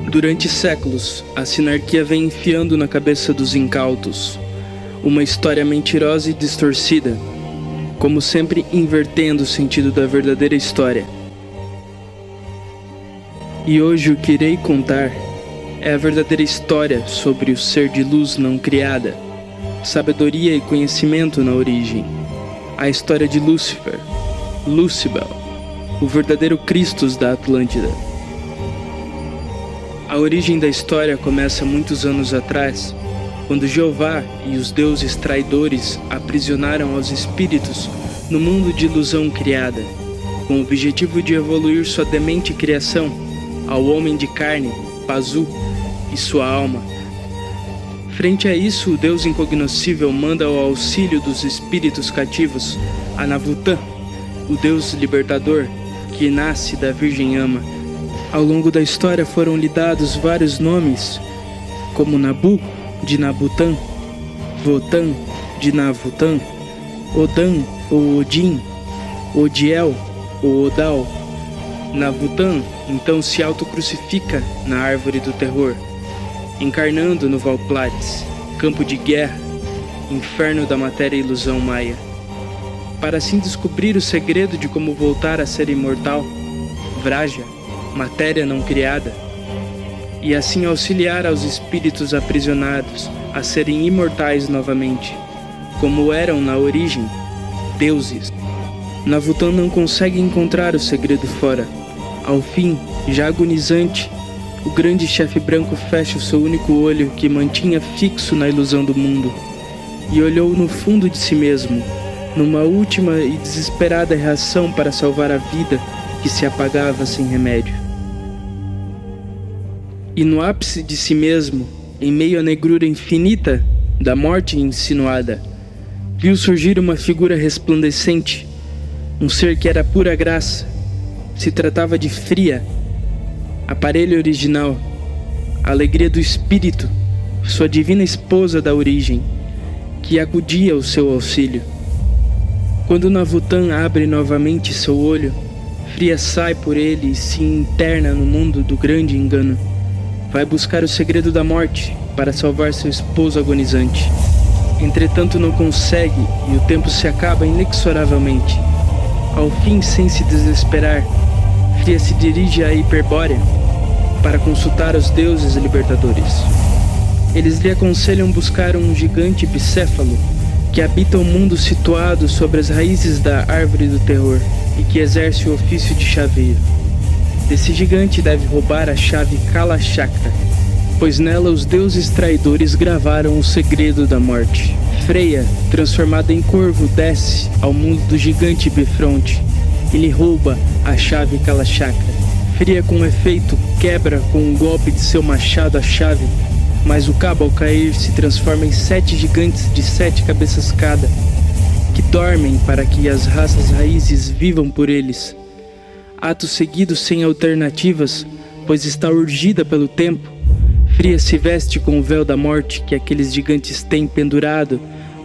Durante séculos, a sinarquia vem enfiando na cabeça dos incautos uma história mentirosa e distorcida, como sempre invertendo o sentido da verdadeira história. E hoje o que irei contar é a verdadeira história sobre o ser de luz não criada, sabedoria e conhecimento na origem. A história de Lúcifer, Lúcibel, o verdadeiro Cristos da Atlântida. A origem da história começa muitos anos atrás, quando Jeová e os deuses traidores aprisionaram os espíritos no mundo de ilusão criada, com o objetivo de evoluir sua demente criação ao homem de carne, Pazu, e sua alma. Frente a isso, o Deus incognoscível manda ao auxílio dos espíritos cativos a Navutã, o Deus libertador, que nasce da Virgem Ama. Ao longo da história foram lhe dados vários nomes, como Nabu, de Nabutã, Votan, de Navutã, Odan, ou Odin, Odiel, ou Odal. Navutã então se autocrucifica na Árvore do Terror, encarnando no Valplates, campo de guerra, inferno da matéria e ilusão maia, para assim descobrir o segredo de como voltar a ser imortal, Vraja, matéria não criada, e assim auxiliar aos espíritos aprisionados a serem imortais novamente, como eram na origem, deuses. Navutã não consegue encontrar o segredo fora. Ao fim, já agonizante, o grande chefe branco fecha o seu único olho que mantinha fixo na ilusão do mundo, e olhou no fundo de si mesmo, numa última e desesperada reação para salvar a vida que se apagava sem remédio. E no ápice de si mesmo, em meio à negrura infinita da morte insinuada, viu surgir uma figura resplandecente, um ser que era pura graça. Se tratava de Fria, aparelho original, a alegria do espírito, sua divina esposa da origem, que acudia ao seu auxílio. Quando Navutã abre novamente seu olho, Fria sai por ele e se interna no mundo do grande engano. Vai buscar o segredo da morte para salvar seu esposo agonizante. Entretanto não consegue e o tempo se acaba inexoravelmente. Ao fim, sem se desesperar, Fria se dirige à Hiperbórea para consultar os deuses libertadores. Eles lhe aconselham buscar um gigante bicéfalo que habita o mundo situado sobre as raízes da Árvore do Terror e que exerce o ofício de chaveiro. Desse gigante deve roubar a chave Kalachakra, pois nela os deuses traidores gravaram o segredo da morte. Freya, transformada em corvo, desce ao mundo do gigante Bifronte e lhe rouba a chave Kalachakra. Fria com efeito quebra com um golpe de seu machado a chave, mas o cabo ao cair se transforma em 7 gigantes de 7 cabeças cada, que dormem para que as raças raízes vivam por eles. Ato seguido sem alternativas, pois está urgida pelo tempo, Fria se veste com o véu da morte que aqueles gigantes têm pendurado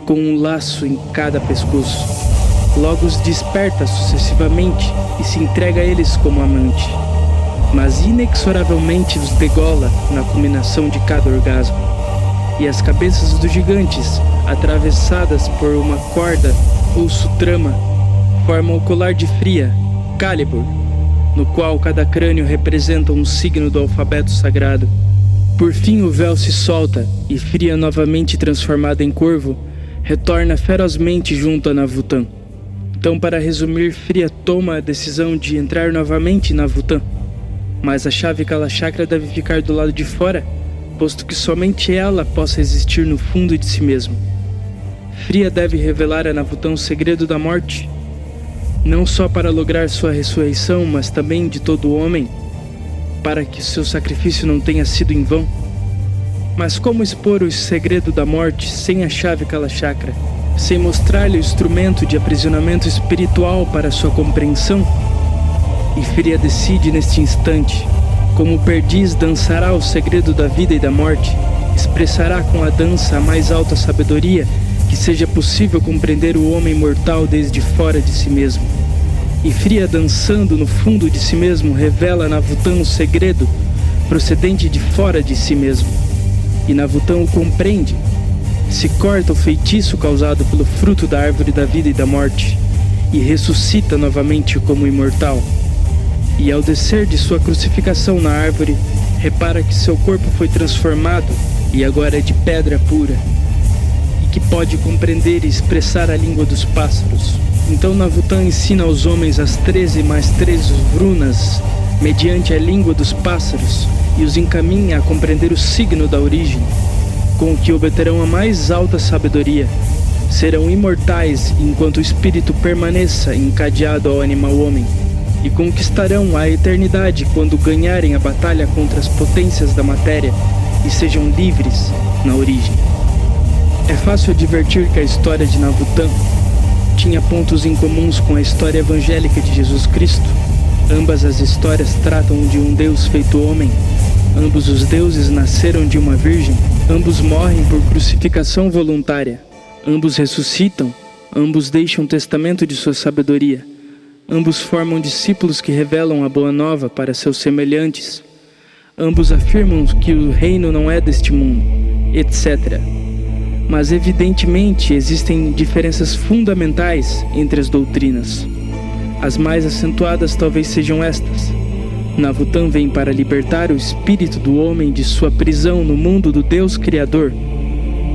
com um laço em cada pescoço. Logo os desperta sucessivamente e se entrega a eles como amante, mas inexoravelmente os degola na culminação de cada orgasmo. E as cabeças dos gigantes, atravessadas por uma corda ou sutrama, formam o colar de Fria, Calibur, no qual cada crânio representa um signo do alfabeto sagrado. Por fim o véu se solta e Fria, novamente transformada em corvo, retorna ferozmente junto a Navutã. Então, para resumir, Fria toma a decisão de entrar novamente em Navutã, mas a chave Kalachakra deve ficar do lado de fora, posto que somente ela possa existir no fundo de si mesmo. Fria deve revelar a Navutã o segredo da morte, não só para lograr sua ressurreição, mas também de todo homem, para que seu sacrifício não tenha sido em vão. Mas como expor o segredo da morte sem a chave Kalachakra, sem mostrar-lhe o instrumento de aprisionamento espiritual para sua compreensão? E Fria decide neste instante, como perdiz dançará o segredo da vida e da morte, expressará com a dança a mais alta sabedoria que seja possível compreender o homem mortal desde fora de si mesmo. E Fria, dançando no fundo de si mesmo, revela a Navutã o segredo, procedente de fora de si mesmo. E Navutã o compreende. Se corta o feitiço causado pelo fruto da árvore da vida e da morte, e ressuscita novamente como imortal. E ao descer de sua crucificação na árvore, repara que seu corpo foi transformado e agora é de pedra pura, e que pode compreender e expressar a língua dos pássaros. Então Navutã ensina aos homens as 13 mais 13 Vrunas, mediante a língua dos pássaros, e os encaminha a compreender o signo da origem, com o que obterão a mais alta sabedoria. Serão imortais enquanto o espírito permaneça encadeado ao animal homem, e conquistarão a eternidade quando ganharem a batalha contra as potências da matéria e sejam livres na origem. É fácil advertir que a história de Navutã tinha pontos em comuns com a história evangélica de Jesus Cristo. Ambas as histórias tratam de um Deus feito homem. Ambos os deuses nasceram de uma virgem. Ambos morrem por crucificação voluntária. Ambos ressuscitam. Ambos deixam testamento de sua sabedoria. Ambos formam discípulos que revelam a boa nova para seus semelhantes. Ambos afirmam que o reino não é deste mundo, etc. Mas evidentemente existem diferenças fundamentais entre as doutrinas. As mais acentuadas talvez sejam estas. Navutã vem para libertar o espírito do homem de sua prisão no mundo do Deus Criador,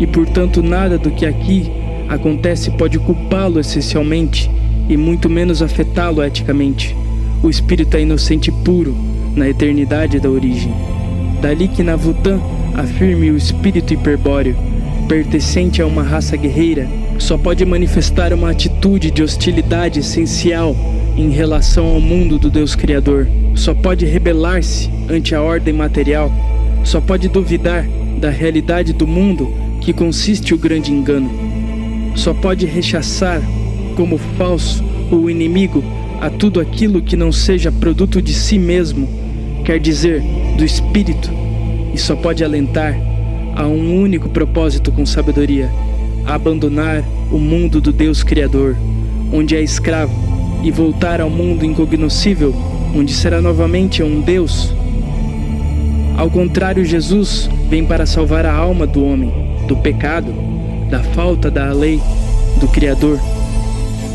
e portanto nada do que aqui acontece pode culpá-lo essencialmente, e muito menos afetá-lo eticamente. O espírito é inocente e puro na eternidade da origem. Dali que Navutã afirme o espírito hiperbóreo, pertencente a uma raça guerreira, só pode manifestar uma atitude de hostilidade essencial em relação ao mundo do Deus Criador. Só pode rebelar-se ante a ordem material. Só pode duvidar da realidade do mundo que consiste o grande engano. Só pode rechaçar como falso ou inimigo a tudo aquilo que não seja produto de si mesmo, quer dizer, do espírito, e só pode alentar a um único propósito com sabedoria: abandonar o mundo do Deus Criador, onde é escravo, e voltar ao mundo incognoscível, onde será novamente um Deus. Ao contrário, Jesus vem para salvar a alma do homem, do pecado, da falta da lei do Criador.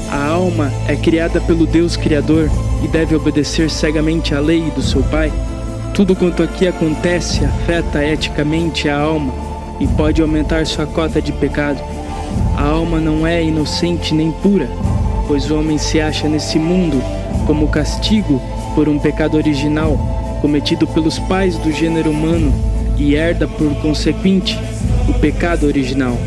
A alma é criada pelo Deus Criador e deve obedecer cegamente à lei do seu Pai. Tudo quanto aqui acontece afeta eticamente a alma e pode aumentar sua cota de pecado. A alma não é inocente nem pura, pois o homem se acha nesse mundo como castigo por um pecado original cometido pelos pais do gênero humano e herda por consequente o pecado original.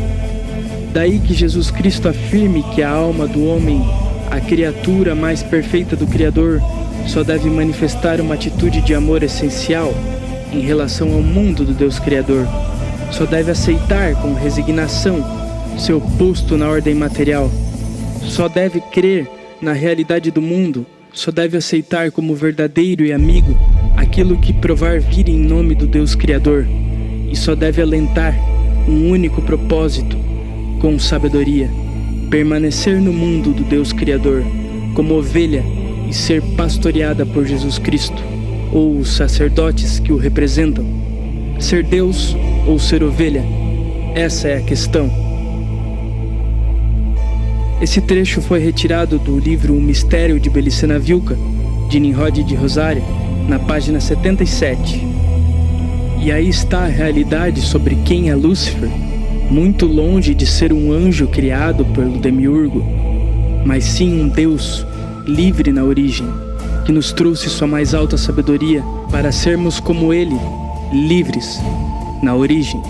Daí que Jesus Cristo afirme que a alma do homem, a criatura mais perfeita do Criador, só deve manifestar uma atitude de amor essencial em relação ao mundo do Deus Criador. Só deve aceitar com resignação seu posto na ordem material. Só deve crer na realidade do mundo. Só deve aceitar como verdadeiro e amigo aquilo que provar vir em nome do Deus Criador. E só deve alentar um único propósito com sabedoria: permanecer no mundo do Deus Criador como ovelha e ser pastoreada por Jesus Cristo, ou os sacerdotes que o representam. Ser Deus ou ser ovelha? Essa é a questão. Esse trecho foi retirado do livro O Mistério de Bellicena Vilca, de Nimrod de Rosário, na página 77. E aí está a realidade sobre quem é Lúcifer, muito longe de ser um anjo criado pelo Demiurgo, mas sim um Deus livre na origem, que nos trouxe sua mais alta sabedoria para sermos como Ele, livres na origem.